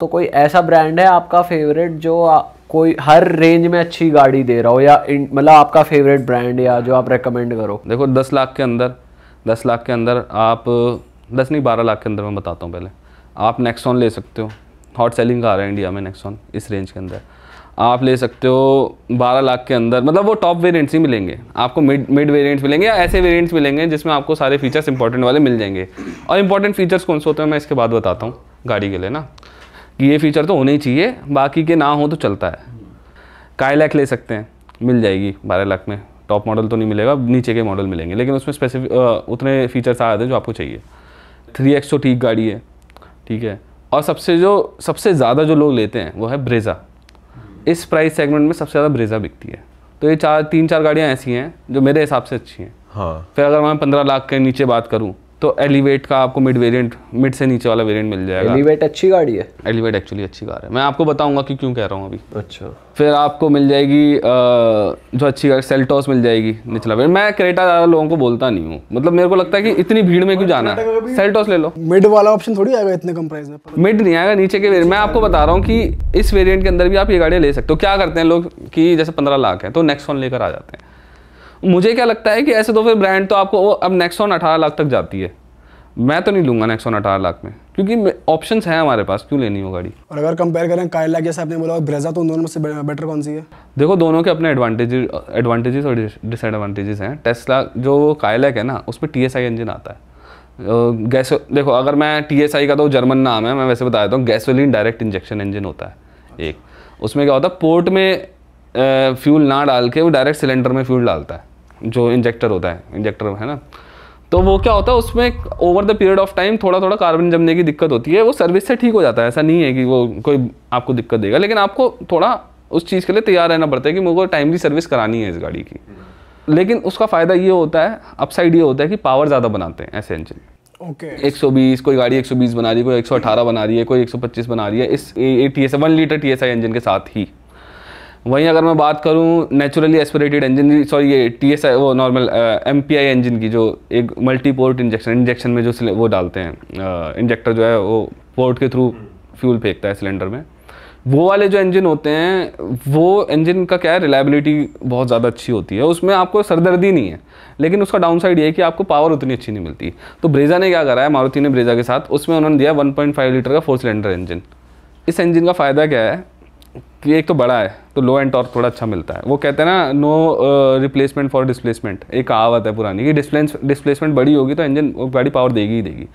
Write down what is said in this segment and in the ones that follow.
तो कोई ऐसा ब्रांड है आपका फेवरेट जो कोई हर रेंज में अच्छी गाड़ी दे रहा हो, या मतलब आपका फेवरेट ब्रांड या जो आप रेकमेंड करो? देखो 10 लाख के अंदर आप 10 नहीं 12 लाख के अंदर मैं बताता हूँ। पहले आप नेक्सॉन ले सकते हो, हॉट सेलिंग कार है इंडिया में नेक्सॉन इस रेंज के अंदर। आप ले सकते हो 12 लाख के अंदर, मतलब वो टॉप वेरिएंट्स ही मिलेंगे आपको, मिड वेरिएंट्स मिलेंगे या ऐसे वेरिएंट्स मिलेंगे जिसमें आपको सारे फीचर्स इंपॉर्टेंट वाले मिल जाएंगे। और इंपॉर्टेंट फीचर्स कौन से होते हैं मैं इसके बाद बताता हूँ गाड़ी के लिए ना, कि ये फीचर तो होने ही चाहिए, बाकी के ना हो तो चलता है। काइलैक ले सकते हैं, मिल जाएगी 12 लाख में। टॉप मॉडल तो नहीं मिलेगा, नीचे के मॉडल मिलेंगे, लेकिन उसमें स्पेसिफिक उतने फीचर्स आ जाते हैं जो आपको चाहिए। 3X तो ठीक गाड़ी है, ठीक है। और सबसे ज़्यादा जो लोग लेते हैं वो है ब्रेजा। इस प्राइस सेगमेंट में सबसे ज़्यादा ब्रेजा बिकती है। तो ये 3-4 गाड़ियाँ ऐसी हैं जो मेरे हिसाब से अच्छी हैं। हाँ। फिर अगर मैं 15 लाख के नीचे बात करूँ तो एलिवेट का आपको मिड से नीचे वाला वेरिएंट मिल जाएगा। एलिवेट अच्छी गाड़ी है? एलिवेट एक्चुअली अच्छी कार है, मैं आपको बताऊंगा कि क्यों कह रहा हूँ अभी। अच्छा। फिर आपको मिल जाएगी जो अच्छी गाड़ी सेल्टोस मिल जाएगी निचला वेरिएंट। मैं क्रेटा ज़्यादा लोगों को बोलता नहीं हूँ, मतलब मेरे को लगता है कि इतनी भीड़ में क्यों जाना है, सेल्टोस ले लो। मिड वाला ऑप्शन थोड़ी आएगा इतने कम प्राइस में। मिड नहीं आएगा, नीचे के वेरिएंट। मैं आपको बता रहा हूँ कि इस वेरिएंट के अंदर भी आप ये गाड़ियाँ ले सकते हो। क्या करते हैं लोग कि जैसे 15 लाख है तो नेक्सॉन लेकर आ जाते हैं। मुझे क्या लगता है कि ऐसे तो फिर ब्रांड तो आपको अब नेक्सॉन 18 लाख तक जाती है, मैं तो नहीं लूंगा नेक्सॉन 18 लाख में, क्योंकि ऑप्शंस हैं हमारे पास, क्यों लेनी हो गाड़ी। और अगर कंपेयर करें काइलैक जैसे आपने बोला ब्रेजा, तो उन दोनों में से बेटर कौन सी है? देखो दोनों के अपने एडवांटेजेस और डिसएडवांटेजेस हैं। टेस्ला जो काइलैक है ना उसमें TSI इंजन आता है। गैस देखो, अगर मैं TSI का तो जर्मन नाम है, मैं वैसे बता देता हूँ, गैसोलीन डायरेक्ट इंजेक्शन इंजन होता है एक। उसमें क्या होता है, पोर्ट में फ्यूल ना डाल के वो डायरेक्ट सिलेंडर में फ्यूल डालता है, जो इंजेक्टर होता है, इंजेक्टर है ना। तो वो क्या होता है उसमें over the period of time थोड़ा थोड़ा कार्बन जमने की दिक्कत होती है, वो सर्विस से ठीक हो जाता है। ऐसा नहीं है कि वो कोई आपको दिक्कत देगा, लेकिन आपको थोड़ा उस चीज़ के लिए तैयार रहना पड़ता है कि मुझे टाइमली सर्विस करानी है इस गाड़ी की। लेकिन उसका फ़ायदा ये होता है, अपसाइड ये होता है कि पावर ज़्यादा बनाते हैं ऐसे इंजन। ओके। 120, कोई गाड़ी 120 बना रही है, कोई 118 बना रही है, कोई 125 बना रही है इस 1 लीटर TSI इंजन के साथ ही। वहीं अगर मैं बात करूं नेचुरली एस्पिरेटेड इंजन, सॉरी ये TSI वो नॉर्मल MPI इंजन की, जो एक मल्टी पोर्ट इंजेक्शन में जो वो डालते हैं, इंजेक्टर जो है वो पोर्ट के थ्रू फ्यूल फेंकता है सिलेंडर में, वो वाले जो इंजन होते हैं, वो इंजन का क्या है, रिलायबिलिटी बहुत ज़्यादा अच्छी होती है, उसमें आपको सरदर्दी नहीं है। लेकिन उसका डाउन साइड ये है कि आपको पावर उतनी अच्छी नहीं मिलती। तो ब्रेजा ने क्या करा है, मारुति ने ब्रेजा के साथ, उसमें उन्होंने दिया 1.5 लीटर का 4 सिलेंडर इंजन। इस इंजन का फ़ायदा क्या है कि एक तो बड़ा है तो लो एंड टॉर्क थोड़ा अच्छा मिलता है। वो कहते हैं ना, नो रिप्लेसमेंट फॉर डिस्प्लेसमेंट, एक कहावत है पुरानी कि डिस्प्लेसमेंट बड़ी होगी तो इंजन गाड़ी पावर देगी ही देगी।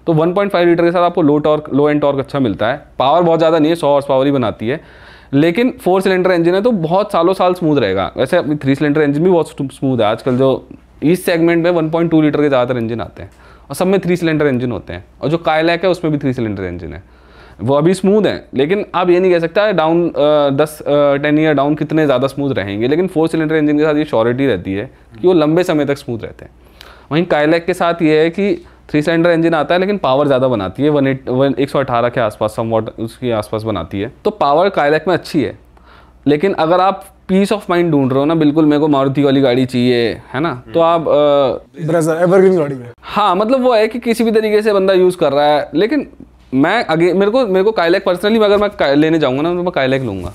तो 1.5 लीटर के साथ आपको लो एंड टॉर्क अच्छा मिलता है। पावर बहुत ज़्यादा नहीं है, 100 हॉर्स पावर ही बनाती है, लेकिन 4 सिलेंडर इंजन है तो बहुत सालों साल स्मूथ रहेगा। वैसे 3 सिलेंडर इंजन भी बहुत स्मूथ है आजकल, जो इस सेगमेंट में 1.2 लीटर के ज़्यादातर इंजन आते हैं और सब में 3 सिलेंडर इंजन होते हैं। और जो काइलैक है उसमें भी 3 सिलेंडर इंजन है, वो अभी स्मूथ है। लेकिन आप ये नहीं कह सकता डाउन 10 ईयर डाउन कितने ज़्यादा स्मूथ रहेंगे, लेकिन 4 सिलेंडर इंजन के साथ ये श्योरिटी रहती है कि वो लंबे समय तक स्मूथ रहते हैं। वहीं काइलैक के साथ ये है कि 3 सिलेंडर इंजन आता है लेकिन पावर ज़्यादा बनाती है, 118 के आसपास, समवॉट उसके आसपास बनाती है। तो पावर काइलैक में अच्छी है, लेकिन अगर आप पीस ऑफ माइंड ढूंढ रहे हो ना, बिल्कुल मेरे को मारुति वाली गाड़ी चाहिए है ना, तो आप ब्रेजा एवरग्रीन गाड़ी है। हाँ, मतलब वो है कि किसी भी तरीके से बंदा यूज़ कर रहा है। लेकिन मैं आगे मेरे को काइलैक पर्सनली, अगर मैं लेने जाऊंगा ना तो मैं काइलैक लूँगा।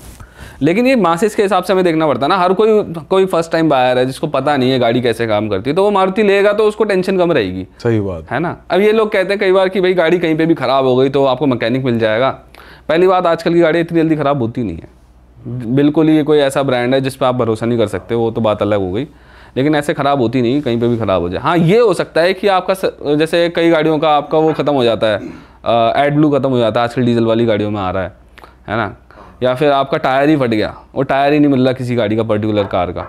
लेकिन ये मासेस के हिसाब से हमें देखना पड़ता है ना, हर कोई फर्स्ट टाइम बायर है जिसको पता नहीं है गाड़ी कैसे काम करती है, तो वो मारुति लेगा तो उसको टेंशन कम रहेगी। सही बात है ना। अब ये लोग कहते हैं कई बार कि भाई गाड़ी कहीं पे भी ख़राब हो गई तो आपको मैकेनिक मिल जाएगा। पहली बात, आजकल की गाड़ी इतनी जल्दी ख़राब होती नहीं है, बिल्कुल ही ये कोई ऐसा ब्रांड है जिस पर आप भरोसा नहीं कर सकते, वो तो बात अलग हो गई। लेकिन ऐसे ख़राब होती नहीं, कहीं पे भी ख़राब हो जाए। हाँ, ये हो सकता है कि आपका जैसे कई गाड़ियों का आपका वो ख़त्म हो जाता है, एड ब्लू ख़त्म हो जाता है, आजकल डीजल वाली गाड़ियों में आ रहा है ना। या फिर आपका टायर ही फट गया, वो टायर ही नहीं मिल रहा किसी गाड़ी का पर्टिकुलर कार का,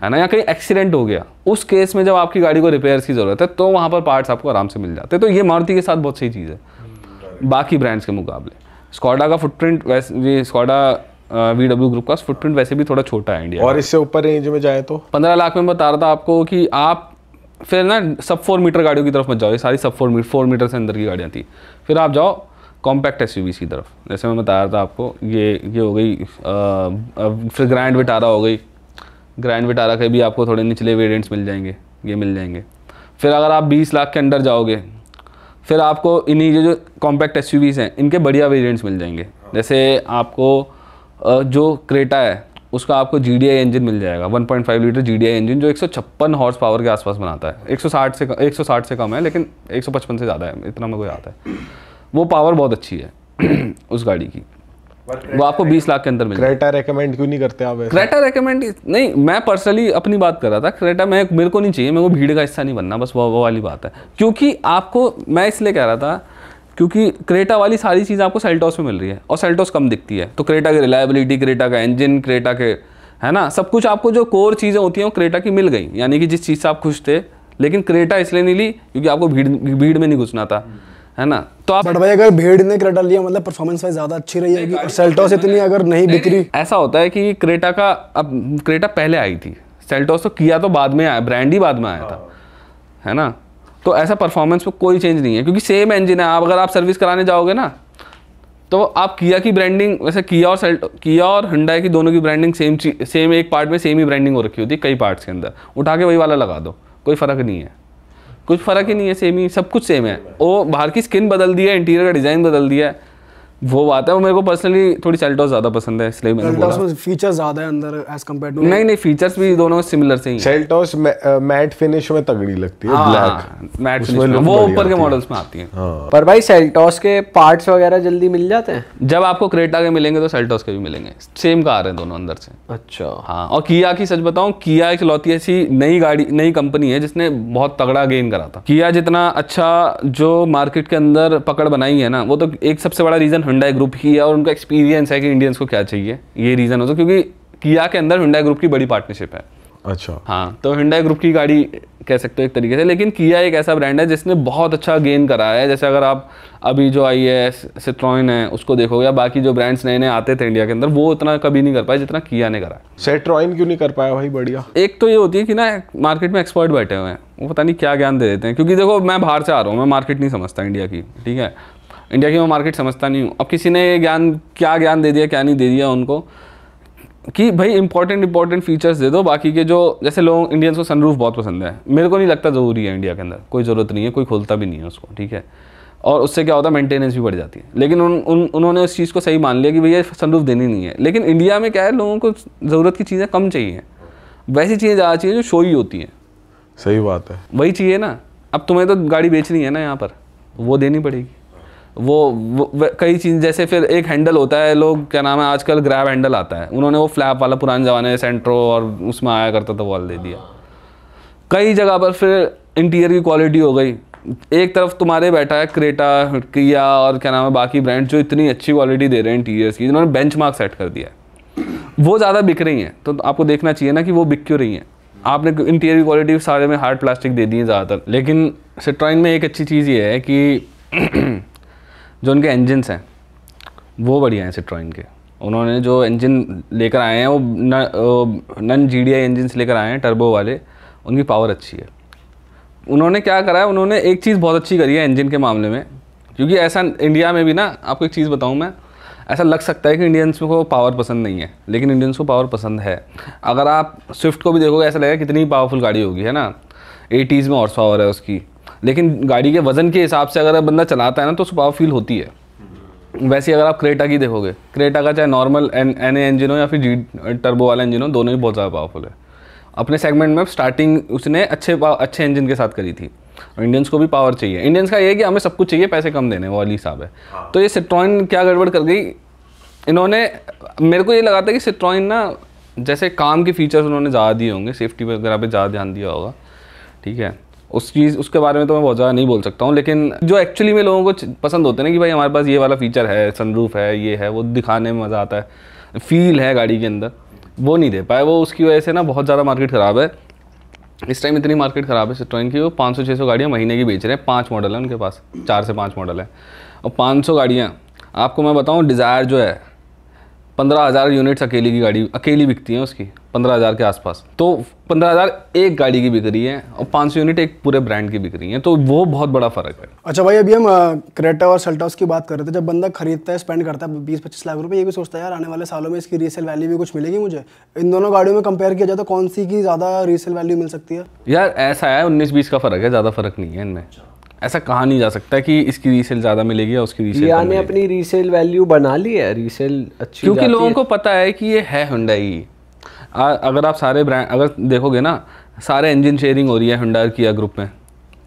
है ना, या कहीं एक्सीडेंट हो गया, उस केस में जब आपकी गाड़ी को रिपेयर की ज़रूरत है तो वहाँ पर पार्ट्स आपको आराम से मिल जाते हैं। तो ये मारुति के साथ बहुत सही चीज़ है बाकी ब्रांड्स के मुकाबले। स्कॉडा का फुटप्रिंट वैसे, ये स्कॉडा VW ग्रुप का फुटप्रिंट वैसे भी थोड़ा छोटा है इंडिया। और इससे ऊपर रेंज में जाए तो 15 लाख में बता रहा था आपको कि आप फिर ना सब 4 मीटर गाड़ियों की तरफ मत जाओ, ये सारी सब 4 मीटर से अंदर की गाड़ियाँ थी। फिर आप जाओ कॉम्पैक्ट SUVs की तरफ, जैसे मैं बता रहा था आपको, ये हो गई, फिर ग्रैंड विटारा हो गई। ग्रैंड विटारा के भी आपको थोड़े निचले वेरिएंट्स मिल जाएंगे, ये मिल जाएंगे। फिर अगर आप 20 लाख के अंदर जाओगे, फिर आपको इन्हीं जो कॉम्पैक्ट SUVs हैं इनके बढ़िया वेरिएंट्स मिल जाएंगे। जैसे आपको जो क्रेटा है उसका आपको GDI इंजन मिल जाएगा, 1.5 लीटर GDI इंजन जो 156 हॉर्स पावर के आसपास बनाता है। 160 से कम है, लेकिन 155 से ज़्यादा है, इतना मेरे को आता है। वो पावर बहुत अच्छी है उस गाड़ी की, वो आपको 20 लाख के अंदर मिलेगा। क्रेटा रेकमेंड क्यों नहीं करते आप? क्रेटा रेकमेंड नहीं, मैं पर्सनली अपनी बात कर रहा था। क्रेटा मेरे को नहीं चाहिए, मेरे को भीड़ का हिस्सा नहीं बनना, बस वो वाली बात है। क्योंकि आपको मैं इसलिए कह रहा था क्योंकि क्रेटा वाली सारी चीज़ आपको सेल्टोस में मिल रही है और सेल्टोस कम दिखती है। तो क्रेटा की रिलायबिलिटी, क्रेटा का इंजन, क्रेटा के है ना सब कुछ, आपको जो कोर चीज़ें होती हैं वो क्रेटा की मिल गई। यानी कि जिस चीज़ से आप खुश थे, लेकिन क्रेटा इसलिए नहीं ली क्योंकि आपको भीड़ में नहीं घुसना था, है ना। तो आप बट भाई अगर भीड़ ने क्रेटा लिया मतलब परफॉर्मेंस वाइज ज्यादा अच्छी रही है, सेल्टोस इतनी अगर नहीं बिक रही। ऐसा होता है कि क्रेटा का, अब क्रेटा पहले आई थी, सेल्टोस तो किया तो बाद में आया, ब्रांड ही बाद में आया था, है ना। तो ऐसा परफॉर्मेंस में कोई चेंज नहीं है क्योंकि सेम इंजन है। आप अगर आप सर्विस कराने जाओगे ना तो आप किया की ब्रांडिंग, वैसे किया और हुंडई की दोनों की ब्रांडिंग सेम एक पार्ट में सेम ही ब्रांडिंग हो रखी होती है, कई पार्ट्स के अंदर उठा के वही वाला लगा दो, कोई फ़र्क नहीं है, कुछ फ़र्क ही नहीं है, सेम ही सब कुछ सेम है। वो बाहर की स्किन बदल दी है, इंटीरियर का डिज़ाइन बदल दिया है, वो बात है। वो मेरे को पर्सनली थोड़ी सेल्टोस ज़्यादा पसंद है, इसलिए मैंने बोला। सेल्टोस में फीचर ज्यादा है अंदर एज कंपेयर टू। नहीं फीचर्स भी दोनों सिमिलर से ही हैं। सेल्टोस मैट फिनिश में तगड़ी लगती है, ब्लैक मैट फिनिश में, वो ऊपर के मॉडल्स में आती है। पर भाई सेल्टोस के पार्ट्स वगैरह जल्दी मिल जाते हैं? जब आपको क्रेटा के मिलेंगे तो सेल्टोस के भी मिलेंगे, सेम कार है दोनों अंदर से। अच्छा। हाँ, और किया की सच बताऊं, किया इकलौती ऐसी नई कंपनी है जिसने बहुत तगड़ा गेन करा था। किया जितना अच्छा जो मार्केट के अंदर पकड़ बनाई है ना, वो तो एक सबसे बड़ा रीजन हुंडई ग्रुप ही है और उनका एक्सपीरियंस है कि इंडियंस को क्या चाहिए, ये रीजन हो तो। क्योंकि किया के अंदर हुंडई ग्रुप की बड़ी पार्टनरशिप है। अच्छा। हाँ, तो हुंडई ग्रुप की गाड़ी कह सकते हो एक तरीके से। लेकिन किया एक ऐसा ब्रांड है जिसने बहुत अच्छा गेन करा है। जैसे अगर आप अभी जो आई है सिट्रोइन है उसको देखोगे, या बाकी जो ब्रांड्स नए आते थे इंडिया के अंदर, वो उतना कभी नहीं कर पाए जितना किया ने करा। सिट्रोइन क्यों नहीं कर पाया भाई? बढ़िया। एक तो ये होती है कि ना मार्केट में एक्सपर्ट बैठे हुए हैं, वो पता नहीं क्या ज्ञान दे देते हैं। क्योंकि देखो मैं बाहर से आ रहा हूँ, मैं मार्केट नहीं समझता इंडिया की, ठीक है, इंडिया की मैं मार्केट समझता नहीं हूँ। अब किसी ने क्या ज्ञान दे दिया, क्या नहीं दे दिया उनको, कि भाई इंपॉर्टेंट फीचर्स दे दो। बाकी के जो, जैसे लोग इंडियंस को सनरूफ बहुत पसंद है, मेरे को नहीं लगता ज़रूरी है इंडिया के अंदर, कोई ज़रूरत नहीं है, कोई खोलता भी नहीं है उसको, ठीक है। और उससे क्या होता है, मेंटेनेंस भी बढ़ जाती है। लेकिन उन्होंने उस चीज़ को सही मान लिया कि भैया सनरूफ देनी नहीं है। लेकिन इंडिया में क्या है, लोगों को ज़रूरत की चीज़ें कम चाहिए, वैसी चीज़ें ज़्यादा चाहिए जो शो ही होती हैं। सही बात है, वही चाहिए ना। अब तुम्हें तो गाड़ी बेचनी है ना यहाँ पर, वो देनी पड़ेगी। वो कई चीज़, जैसे फिर एक हैंडल होता है, लोग क्या नाम है आजकल ग्रैब हैंडल आता है, उन्होंने वो फ्लैप वाला पुराने ज़माने में सेंट्रो और उसमें आया करता था, वॉल दे दिया। कई जगह पर फिर इंटीरियर की क्वालिटी हो गई, एक तरफ तुम्हारे बैठा है क्रेटा, किया और क्या नाम है बाकी ब्रांड जो इतनी अच्छी क्वालिटी दे रहे हैं इंटीरियर्स की, जिन्होंने बेंचमार्क सेट कर दिया है, वो ज़्यादा बिक रही हैं। तो आपको देखना चाहिए ना कि वो बिक क्यों रही हैं। आपने इंटीरियर की क्वालिटी सारे में हार्ड प्लास्टिक दे दी है ज़्यादातर। लेकिन सिट्रोइन में एक अच्छी चीज़ ये है कि जो उनके इंजन्स हैं वो बढ़िया हैं सिट्रोइन के। उन्होंने जो इंजन लेकर आए हैं वो नन GDI इंजन्स लेकर आए हैं, टर्बो वाले, उनकी पावर अच्छी है। उन्होंने क्या करा है, उन्होंने एक चीज़ बहुत अच्छी करी है इंजन के मामले में। क्योंकि ऐसा इंडिया में भी ना, आपको एक चीज़ बताऊँ मैं, ऐसा लग सकता है कि इंडियंस को पावर पसंद नहीं है, लेकिन इंडियंस को पावर पसंद है। अगर आप स्विफ्ट को भी देखोगे ऐसा लगेगा कितनी पावरफुल गाड़ी होगी, है ना, 80s में हॉर्स पावर है उसकी। लेकिन गाड़ी के वजन के हिसाब से अगर बंदा चलाता है ना तो उसको पावर फील होती है। वैसे अगर आप क्रेटा की देखोगे, क्रेटा का चाहे नॉर्मल NA इंजन हो या फिर टर्बो वाला इंजन हो, दोनों ही बहुत ज़्यादा पावरफुल है। अपने सेगमेंट में स्टार्टिंग उसने अच्छे इंजन के साथ करी थी। और इंडियंस को भी पावर चाहिए। इंडियंस का ये है कि हमें सब कुछ चाहिए, पैसे कम देने, वो वाली हिसाब है। तो ये सिट्रोइन क्या गड़बड़ कर गई इन्होंने, मेरे को ये लगा था कि सिट्रोइन ना, जैसे काम के फीचर्स उन्होंने ज़्यादा दिए होंगे, सेफ्टी वगैरह पे ज़्यादा ध्यान दिया होगा, ठीक है, उसके बारे में तो मैं बहुत ज़्यादा नहीं बोल सकता हूँ। लेकिन जो एक्चुअली में लोगों को पसंद होते हैं ना कि भाई हमारे पास ये वाला फीचर है, सनरूफ है, ये है, वो दिखाने में मज़ा आता है, फील है गाड़ी के अंदर, वो नहीं दे पाए। वो उसकी वजह से ना बहुत ज़्यादा मार्केट ख़राब है इस टाइम। इतनी मार्केट ख़राब है सिट्रोइन की, वो 500-600 गाड़ियाँ महीने की बेच रहे हैं। 5 मॉडल है उनके पास, 4 से 5 मॉडल है, और 500 गाड़ियाँ। आपको मैं बताऊँ, डिज़ायर जो है 15,000 यूनिट्स अकेली बिकती हैं उसकी, 15,000 के आसपास। तो 15,000 एक गाड़ी की बिक रही है और 500 यूनिट एक पूरे ब्रांड की बिक रही हैं, तो वो बहुत बड़ा फ़र्क है। अच्छा भाई, अभी हम क्रेटा और सेल्टोस की बात कर रहे थे। जब बंदा खरीदता है, स्पेंड करता है 20-25 लाख रुपए, ये भी सोचता है यार आने वाले सालों में इसकी रीसेल वैल्यू भी कुछ मिलेगी मुझे। इन दोनों गाड़ियों में कंपेयर किया जाए तो कौन सी की ज़्यादा रीसेल वैल्यू मिल सकती है? यार ऐसा है, 19-20 का फ़र्क है, ज़्यादा फ़र्क नहीं है इनमें, ऐसा कहा नहीं जा सकता कि इसकी रीसेल ज़्यादा मिलेगी या उसकी रीसेल किया ने अपनी रीसेल वैल्यू बना ली है, रीसेल अच्छी क्योंकि जाती लोगों है। को पता है कि ये है हुंडई। अगर आप सारे ब्रांड अगर देखोगे ना, सारे इंजन शेयरिंग हो रही है हुंडई किया ग्रुप में,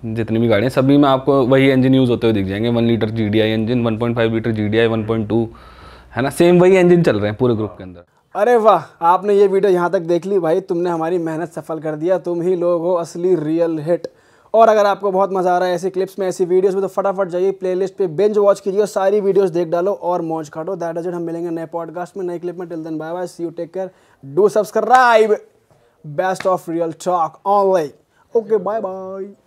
जितनी भी गाड़ियाँ सभी में आपको वही इंजन यूज़ होते हुए दिख जाएंगे। 1 litre GDI engine, 1.5 litre GDI, 1.2, है ना, सेम वही इंजन चल रहे हैं पूरे ग्रुप के अंदर। अरे वाह, आपने ये वीडियो यहाँ तक देख ली भाई, तुमने हमारी मेहनत सफल कर दिया। तुम ही लोग हो असली रियल हिट। और अगर आपको बहुत मजा आ रहा है ऐसी क्लिप्स में, ऐसी वीडियोस में, तो फटाफट जाइए प्लेलिस्ट पे बिंज वॉच कीजिए और सारी वीडियोस देख डालो और मौज काटो। That is it. हम मिलेंगे नए पॉडकास्ट में, नई क्लिप में। Till then bye bye, see you, take care, do subscribe. Best of real talk online. Okay, bye bye.